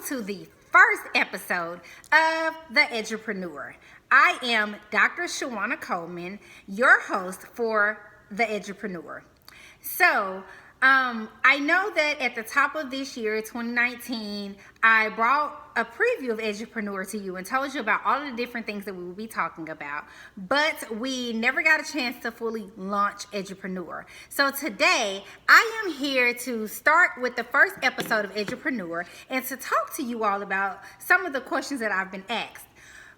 to the first episode of The Edupreneur. I am Dr. Shawana Coleman, your host for The Edupreneur. So, I know that at the top of this year, 2019, I brought a preview of Edupreneur to you and told you about all of the different things that we will be talking about, but we never got a chance to fully launch Edupreneur. So today, I am here to start with the first episode of Edupreneur and to talk to you all about some of the questions that I've been asked.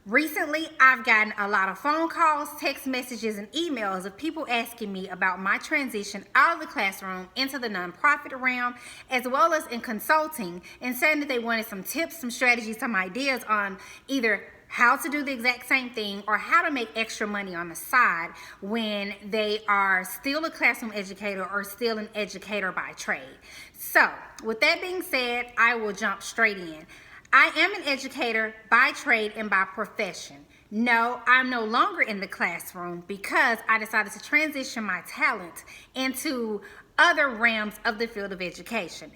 Recently, I've gotten a lot of phone calls, text messages, and emails of people asking me about my transition out of the classroom into the nonprofit realm, as well as in consulting, and saying that they wanted some tips, some strategies, some ideas on either how to do the exact same thing or how to make extra money on the side when they are still a classroom educator or still an educator by trade. So, with that being said, I will jump straight in. I am an educator by trade and by profession. No, I'm no longer in the classroom because I decided to transition my talent into other realms of the field of education.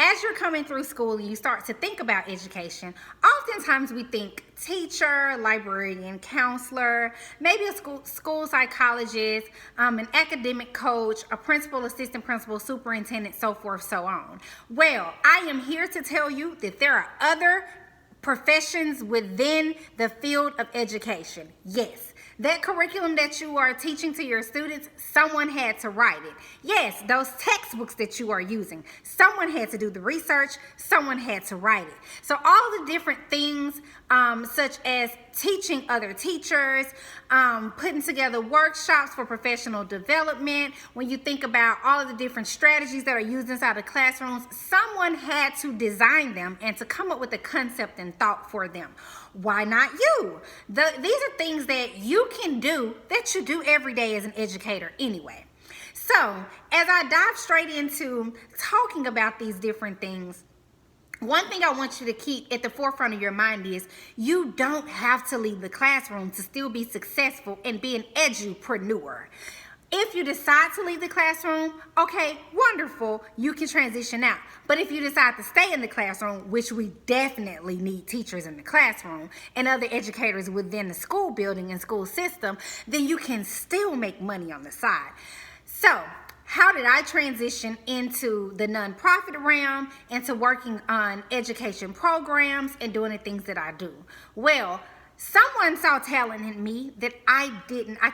As you're coming through school and you start to think about education, oftentimes we think teacher, librarian, counselor, maybe a school psychologist, an academic coach, a principal, assistant principal, superintendent, so forth, so on. Well, I am here to tell you that there are other professions within the field of education. Yes, that curriculum that you are teaching to your students, someone had to write it. Yes, those textbooks that you are using, someone had to do the research, someone had to write it. So all the different things, such as teaching other teachers, putting together workshops for professional development, when you think about all of the different strategies that are used inside of classrooms, someone had to design them and to come up with a concept and thought for them. Why not you? These are things that you can do that you do every day as an educator anyway. So, as I dive straight into talking about these different things, one thing I want you to keep at the forefront of your mind is you don't have to leave the classroom to still be successful and be an edupreneur. If you decide to leave the classroom, okay, wonderful, you can transition out. But if you decide to stay in the classroom, which we definitely need teachers in the classroom and other educators within the school building and school system, then you can still make money on the side. So, how did I transition into the nonprofit realm, into working on education programs and doing the things that I do? Well, someone saw talent in me that I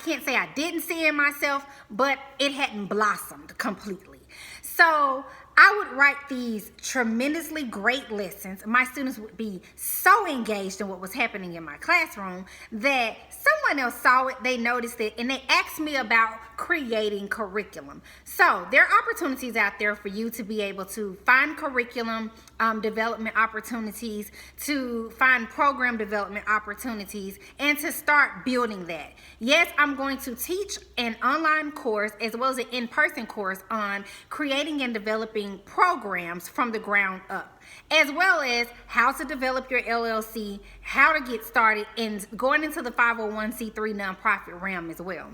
can't say I didn't see in myself, but it hadn't blossomed completely. So I would write these tremendously great lessons. My students would be so engaged in what was happening in my classroom that someone else saw it, they noticed it, and they asked me about creating curriculum. So there are opportunities out there for you to be able to find curriculum development opportunities, to find program development opportunities, and to start building that. Yes, I'm going to teach an online course as well as an in-person course on creating and developing programs from the ground up, as well as how to develop your LLC, how to get started, and going into the 501c3 nonprofit realm as well.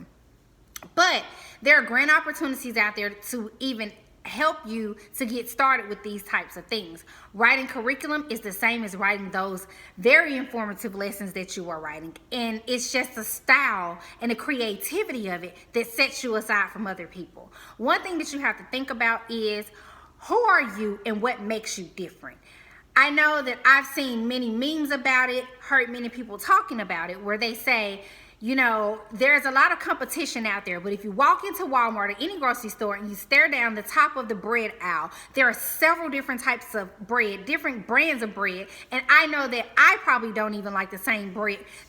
But there are grant opportunities out there to even help you to get started with these types of things. Writing curriculum is the same as writing those very informative lessons that you are writing. And it's just the style and the creativity of it that sets you aside from other people. One thing that you have to think about is, who are you and what makes you different? I know that I've seen many memes about it, heard many people talking about it, where they say, you know, there's a lot of competition out there, but if you walk into Walmart or any grocery store and you stare down the top of the bread aisle, there are several different types of bread, different brands of bread, and I know that I probably don't even like the same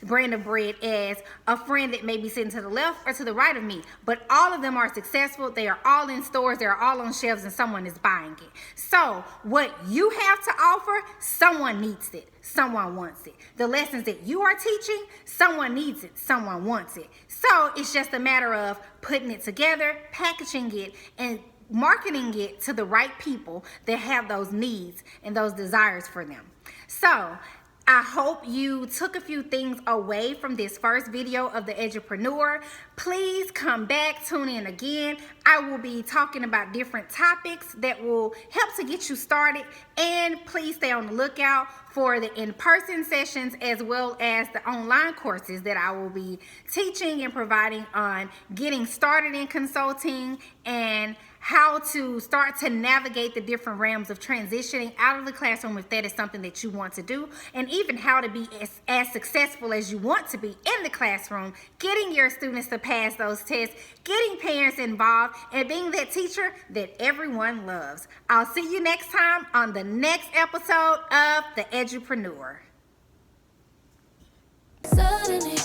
brand of bread as a friend that may be sitting to the left or to the right of me, but all of them are successful. They are all in stores, they're all on shelves, and someone is buying it. So what you have to offer, someone needs it. Someone wants it. The lessons that you are teaching, someone needs it, someone wants it. So it's just a matter of putting it together, packaging it, and marketing it to the right people that have those needs and those desires for them. So I hope you took a few things away from this first video of the Edupreneur. Please come back, tune in again. I will be talking about different topics that will help to get you started, and please stay on the lookout for the in-person sessions as well as the online courses that I will be teaching and providing on getting started in consulting and how to start to navigate the different realms of transitioning out of the classroom if that is something that you want to do, and even how to be as successful as you want to be in the classroom, getting your students to pass those tests, getting parents involved, and being that teacher that everyone loves. I'll see you next time on the next episode of The Edupreneur. Suddenly